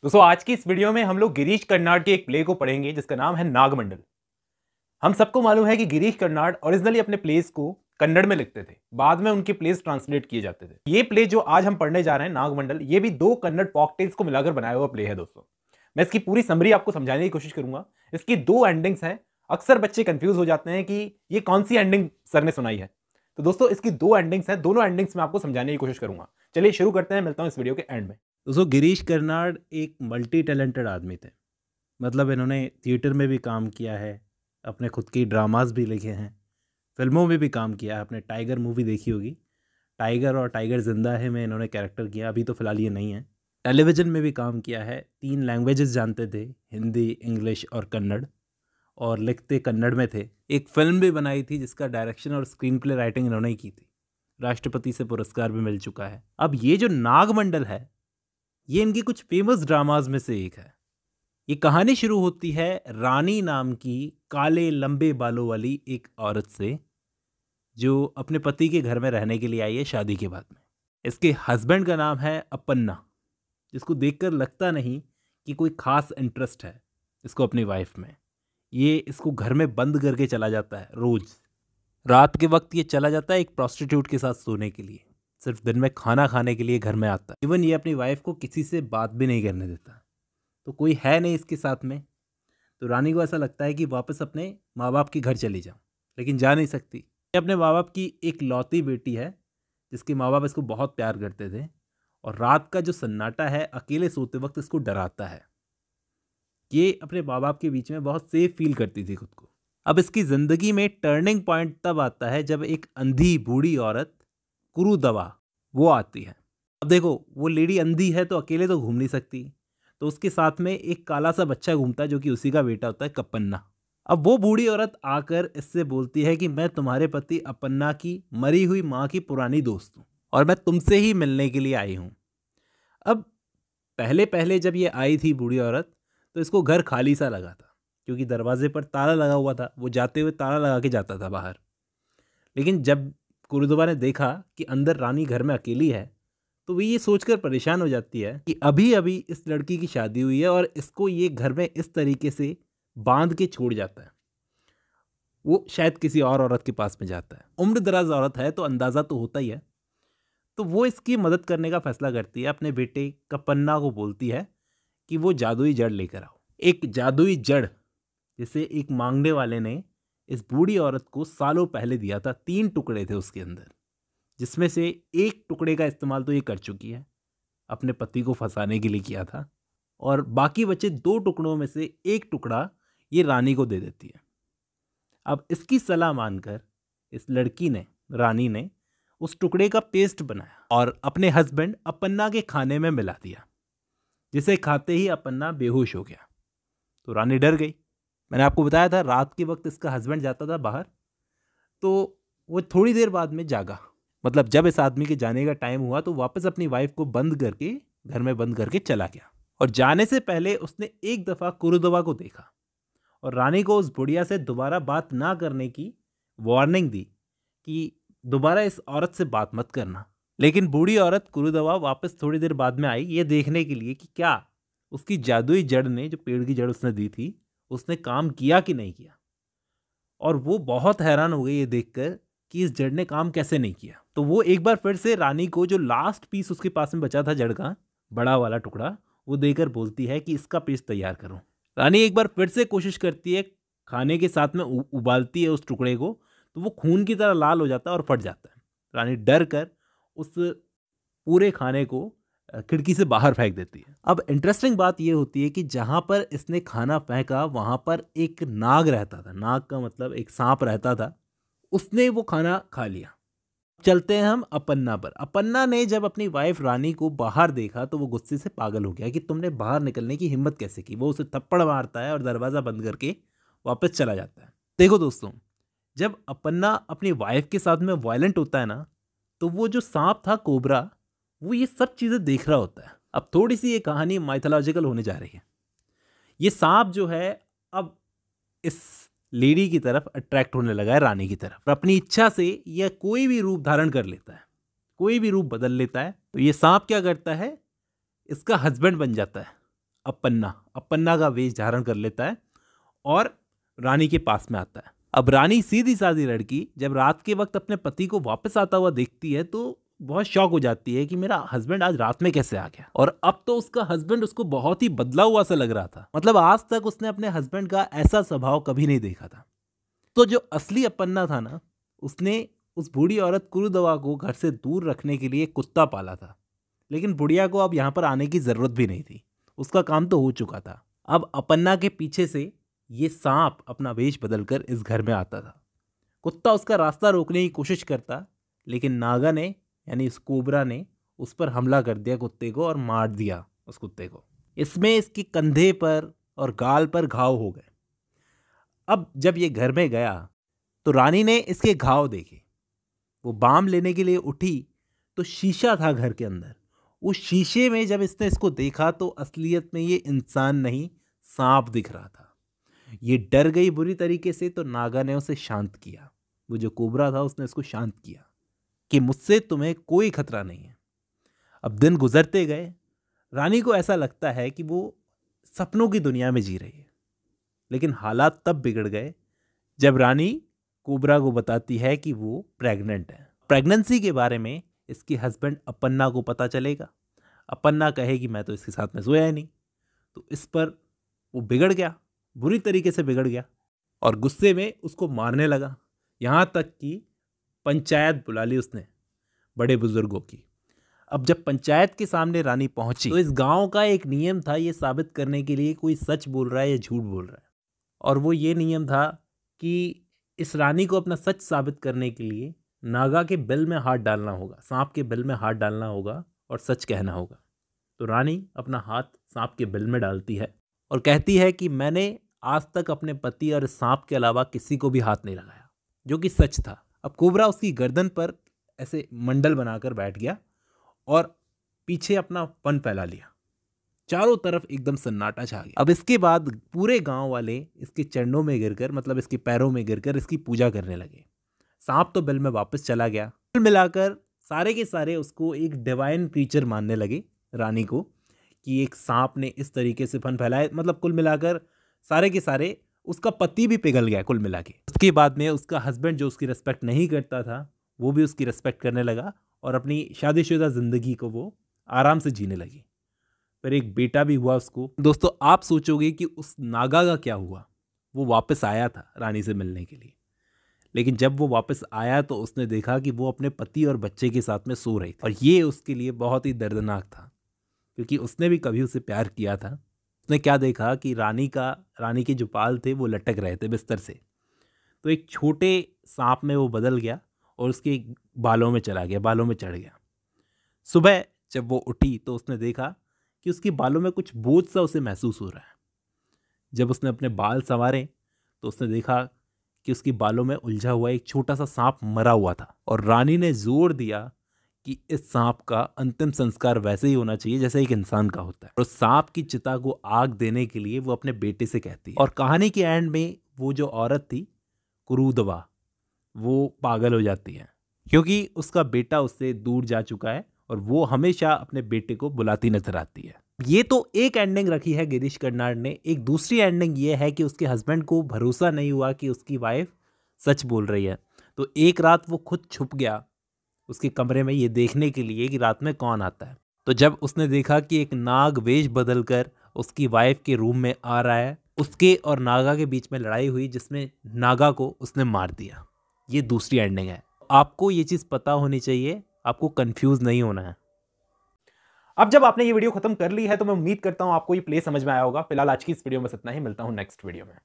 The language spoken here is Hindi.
दोस्तों आज की इस वीडियो में हम लोग गिरीश कर्नाड के एक प्ले को पढ़ेंगे जिसका नाम है नागमंडल। हम सबको मालूम है कि गिरीश कर्नाड ओरिजिनली अपने प्लेस को कन्नड़ में लिखते थे, बाद में उनके प्लेस ट्रांसलेट किए जाते थे। ये प्ले जो आज हम पढ़ने जा रहे हैं नागमंडल, ये भी दो कन्नड़ फॉकटेल्स को मिलाकर बनाया हुआ प्ले है। दोस्तों मैं इसकी पूरी समरी आपको समझाने की कोशिश करूंगा। इसकी दो एंडिंग्स हैं। अक्सर बच्चे कंफ्यूज हो जाते हैं कि ये कौन सी एंडिंग सर ने सुनाई है। तो दोस्तों इसकी दो एंडिंग्स हैं, दोनों एंडिंग्स में आपको समझाने की कोशिश करूंगा। चलिए शुरू करते हैं, मिलता हूं इस वीडियो के एंड में। दोस्तों गिरीश कर्नाड एक मल्टी टैलेंटेड आदमी थे। मतलब इन्होंने थिएटर में भी काम किया है, अपने खुद की ड्रामास भी लिखे हैं, फिल्मों में भी काम किया है। आपने टाइगर मूवी देखी होगी, टाइगर और टाइगर जिंदा है में इन्होंने कैरेक्टर किया, अभी तो फिलहाल ये नहीं है। टेलीविज़न में भी काम किया है, 3 लैंग्वेजेस जानते थे, हिंदी, इंग्लिश और कन्नड़, और लिखते कन्नड़ में थे। एक फिल्म भी बनाई थी जिसका डायरेक्शन और स्क्रीन प्ले राइटिंग इन्होंने ही की थी, राष्ट्रपति से पुरस्कार भी मिल चुका है। अब ये जो नागमंडल है, ये इनकी कुछ फेमस ड्रामाज में से एक है। ये कहानी शुरू होती है रानी नाम की काले लंबे बालों वाली एक औरत से, जो अपने पति के घर में रहने के लिए आई है शादी के बाद में। इसके हस्बैंड का नाम है अपन्ना, जिसको देखकर लगता नहीं कि कोई खास इंटरेस्ट है इसको अपनी वाइफ में। ये इसको घर में बंद करके चला जाता है। रोज़ रात के वक्त ये चला जाता है एक प्रोस्टिट्यूट के साथ सोने के लिए, सिर्फ दिन में खाना खाने के लिए घर में आता है। इवन ये अपनी वाइफ को किसी से बात भी नहीं करने देता। तो कोई है नहीं इसके साथ में, तो रानी को ऐसा लगता है कि वापस अपने माँ बाप के घर चली जाऊँ, लेकिन जा नहीं सकती। ये अपने माँ बाप की एक लौती बेटी है, जिसके माँ बाप इसको बहुत प्यार करते थे, और रात का जो सन्नाटा है अकेले सोते वक्त इसको डराता है। ये अपने माँ बाप के बीच में बहुत सेफ फील करती थी खुद को। अब इसकी ज़िंदगी में टर्निंग पॉइंट तब आता है जब एक अंधी बूढ़ी औरत कुरुदवा वो आती है। अब देखो, वो लेडी अंधी है तो अकेले तो घूम नहीं सकती, तो उसके साथ में एक काला सा बच्चा घूमता है जो कि उसी का बेटा होता है, कपन्ना। अब वो बूढ़ी औरत आकर इससे बोलती है कि मैं तुम्हारे पति अपन्ना की मरी हुई माँ की पुरानी दोस्त हूँ और मैं तुमसे ही मिलने के लिए आई हूँ। अब पहले पहले जब ये आई थी बूढ़ी औरत, तो इसको घर खाली सा लगा था, क्योंकि दरवाजे पर ताला लगा हुआ था। वो जाते हुए ताला लगा के जाता था बाहर। लेकिन जब कुरुदवा ने देखा कि अंदर रानी घर में अकेली है, तो वो ये सोचकर परेशान हो जाती है कि अभी अभी इस लड़की की शादी हुई है और इसको ये घर में इस तरीके से बांध के छोड़ जाता है। वो शायद किसी और औरत के पास में जाता है। उम्र दराज औरत है तो अंदाज़ा तो होता ही है। तो वो इसकी मदद करने का फैसला करती है। अपने बेटे कपन्ना को बोलती है कि वो जादुई जड़ लेकर आओ। एक जादुई जड़ जिसे एक मांगने वाले ने इस बूढ़ी औरत को सालों पहले दिया था। 3 टुकड़े थे उसके अंदर, जिसमें से एक टुकड़े का इस्तेमाल तो ये कर चुकी है, अपने पति को फंसाने के लिए किया था, और बाकी बचे 2 टुकड़ों में से एक टुकड़ा ये रानी को दे देती है। अब इसकी सलाह मानकर इस लड़की ने, रानी ने, उस टुकड़े का पेस्ट बनाया और अपने हस्बैंड अपन्ना के खाने में मिला दिया, जिसे खाते ही अपन्ना बेहोश हो गया। तो रानी डर गई। मैंने आपको बताया था रात के वक्त इसका हस्बैंड जाता था बाहर, तो वो थोड़ी देर बाद में जागा। मतलब जब इस आदमी के जाने का टाइम हुआ तो वापस अपनी वाइफ को बंद करके घर में बंद करके चला गया। और जाने से पहले उसने एक दफ़ा कुरुदवा को देखा और रानी को उस बुढ़िया से दोबारा बात ना करने की वार्निंग दी कि दोबारा इस औरत से बात मत करना। लेकिन बूढ़ी औरत कुरुदवा वापस थोड़ी देर बाद में आई, ये देखने के लिए कि क्या उसकी जादुई जड़ ने, जो पेड़ की जड़ उसने दी थी, उसने काम किया कि नहीं किया। और वो बहुत हैरान हो गई ये देखकर कि इस जड़ ने काम कैसे नहीं किया। तो वो एक बार फिर से रानी को जो लास्ट पीस उसके पास में बचा था जड़ का, बड़ा वाला टुकड़ा, वो देकर बोलती है कि इसका पेस्ट तैयार करो। रानी एक बार फिर से कोशिश करती है, खाने के साथ में उबालती है उस टुकड़े को, तो वो खून की तरह लाल हो जाता है और फट जाता है। रानी डर कर उस पूरे खाने को खिड़की से बाहर फेंक देती है। अब इंटरेस्टिंग बात यह होती है कि जहाँ पर इसने खाना फेंका वहाँ पर एक नाग रहता था। नाग का मतलब एक सांप रहता था। उसने वो खाना खा लिया। चलते हैं हम अपन्ना पर। अपन्ना ने जब अपनी वाइफ रानी को बाहर देखा तो वो गुस्से से पागल हो गया कि तुमने बाहर निकलने की हिम्मत कैसे की। वो उसे थप्पड़ मारता है और दरवाज़ा बंद करके वापस चला जाता है। देखो दोस्तों, जब अपन्ना अपनी वाइफ के साथ में वायलेंट होता है ना, तो वो जो सांप था, कोबरा, वो ये सब चीज़ें देख रहा होता है। अब थोड़ी सी ये कहानी माइथोलॉजिकल होने जा रही है। ये सांप जो है अब इस लेडी की तरफ अट्रैक्ट होने लगा है, रानी की तरफ। और अपनी इच्छा से यह कोई भी रूप धारण कर लेता है, कोई भी रूप बदल लेता है। तो ये सांप क्या करता है, इसका हस्बैंड बन जाता है अपन्ना का वेश धारण कर लेता है और रानी के पास में आता है। अब रानी सीधी सादी लड़की जब रात के वक्त अपने पति को वापस आता हुआ देखती है तो बहुत शॉक हो जाती है कि मेरा हस्बैंड आज रात में कैसे आ गया। और अब तो उसका हस्बैंड उसको बहुत ही बदला हुआ सा लग रहा था, मतलब आज तक उसने अपने हस्बैंड का ऐसा स्वभाव कभी नहीं देखा था। तो जो असली अपन्ना था ना, उसने उस बूढ़ी औरत कुरुदवा को घर से दूर रखने के लिए कुत्ता पाला था, लेकिन बुढ़िया को अब यहाँ पर आने की ज़रूरत भी नहीं थी, उसका काम तो हो चुका था। अब अपन्ना के पीछे से ये सांप अपना वेश बदलकर इस घर में आता था। कुत्ता उसका रास्ता रोकने की कोशिश करता, लेकिन नागा ने यानी इस कोबरा ने उस पर हमला कर दिया कुत्ते को और मार दिया उस कुत्ते को। इसमें इसके कंधे पर और गाल पर घाव हो गए। अब जब ये घर में गया तो रानी ने इसके घाव देखे। वो बाम लेने के लिए उठी तो शीशा था घर के अंदर। उस शीशे में जब इसने इसको देखा तो असलियत में ये इंसान नहीं, सांप दिख रहा था। ये डर गई बुरी तरीके से, तो नागा ने उसे शांत किया। वो जो कोबरा था उसने इसको शांत किया कि मुझसे तुम्हें कोई खतरा नहीं है। अब दिन गुजरते गए। रानी को ऐसा लगता है कि वो सपनों की दुनिया में जी रही है, लेकिन हालात तब बिगड़ गए जब रानी कोबरा को बताती है कि वो प्रेग्नेंट है। प्रेगनेंसी के बारे में इसके हस्बैंड अपन्ना को पता चलेगा। अपन्ना कहे कि मैं तो इसके साथ में सोया ही नहीं, तो इस पर वो बिगड़ गया, बुरी तरीके से बिगड़ गया और गुस्से में उसको मारने लगा। यहाँ तक कि पंचायत बुला ली उसने बड़े बुजुर्गों की। अब जब पंचायत के सामने रानी पहुंची तो इस गांव का एक नियम था ये साबित करने के लिए कोई सच बोल रहा है या झूठ बोल रहा है, और वो ये नियम था कि इस रानी को अपना सच साबित करने के लिए नागा के बिल में हाथ डालना होगा, सांप के बिल में हाथ डालना होगा और सच कहना होगा। तो रानी अपना हाथ सांप के बिल में डालती है और कहती है कि मैंने आज तक अपने पति और सांप के अलावा किसी को भी हाथ नहीं लगाया, जो कि सच था। अब कोबरा उसकी गर्दन पर ऐसे मंडल बनाकर बैठ गया और पीछे अपना फन फैला लिया। चारों तरफ एकदम सन्नाटा छा गया। अब इसके बाद पूरे गांव वाले इसके चरणों में गिरकर, मतलब इसके पैरों में गिरकर इसकी पूजा करने लगे। सांप तो बिल में वापस चला गया। कुल मिलाकर सारे के सारे उसको एक डिवाइन क्रीचर मानने लगे रानी को, कि एक सांप ने इस तरीके से फन फैलाया। मतलब कुल मिलाकर सारे के सारे, उसका पति भी पिघल गया कुल मिला के। उसके बाद में उसका हस्बैंड जो उसकी रिस्पेक्ट नहीं करता था वो भी उसकी रिस्पेक्ट करने लगा और अपनी शादीशुदा ज़िंदगी को वो आराम से जीने लगी। फिर एक बेटा भी हुआ उसको। दोस्तों, आप सोचोगे कि उस नागा का क्या हुआ। वो वापस आया था रानी से मिलने के लिए, लेकिन जब वो वापस आया तो उसने देखा कि वो अपने पति और बच्चे के साथ में सो रही थी। और ये उसके लिए बहुत ही दर्दनाक था, क्योंकि उसने भी कभी उसे प्यार किया था। उसने क्या देखा कि रानी के जो बाल थे वो लटक रहे थे बिस्तर से, तो एक छोटे सांप में वो बदल गया और उसके बालों में चला गया, बालों में चढ़ गया। सुबह जब वो उठी तो उसने देखा कि उसके बालों में कुछ बोझ सा उसे महसूस हो रहा है। जब उसने अपने बाल संवारे तो उसने देखा कि उसके बालों में उलझा हुआ एक छोटा सा सांप मरा हुआ था। और रानी ने जोर दिया कि इस सांप का अंतिम संस्कार वैसे ही होना चाहिए जैसे एक इंसान का होता है। और सांप की चिता को आग देने के लिए वो अपने बेटे से कहती है। और कहानी के एंड में वो जो औरत थी कुरुदवा, वो पागल हो जाती है, क्योंकि उसका बेटा उससे दूर जा चुका है और वो हमेशा अपने बेटे को बुलाती नजर आती है। ये तो एक एंडिंग रखी है गिरीश कर्नाड ने। एक दूसरी एंडिंग ये है कि उसके हस्बैंड को भरोसा नहीं हुआ कि उसकी वाइफ सच बोल रही है, तो एक रात वो खुद छुप गया उसके कमरे में ये देखने के लिए कि रात में कौन आता है। तो जब उसने देखा कि एक नाग वेश बदलकर उसकी वाइफ के रूम में आ रहा है, उसके और नागा के बीच में लड़ाई हुई जिसमें नागा को उसने मार दिया। ये दूसरी एंडिंग है। आपको ये चीज़ पता होनी चाहिए, आपको कंफ्यूज नहीं होना है। अब जब आपने ये वीडियो खत्म कर ली है तो मैं उम्मीद करता हूं आपको ये प्ले समझ में आया होगा। फिलहाल आज की इस वीडियो में इतना ही, मिलता हूं नेक्स्ट वीडियो में।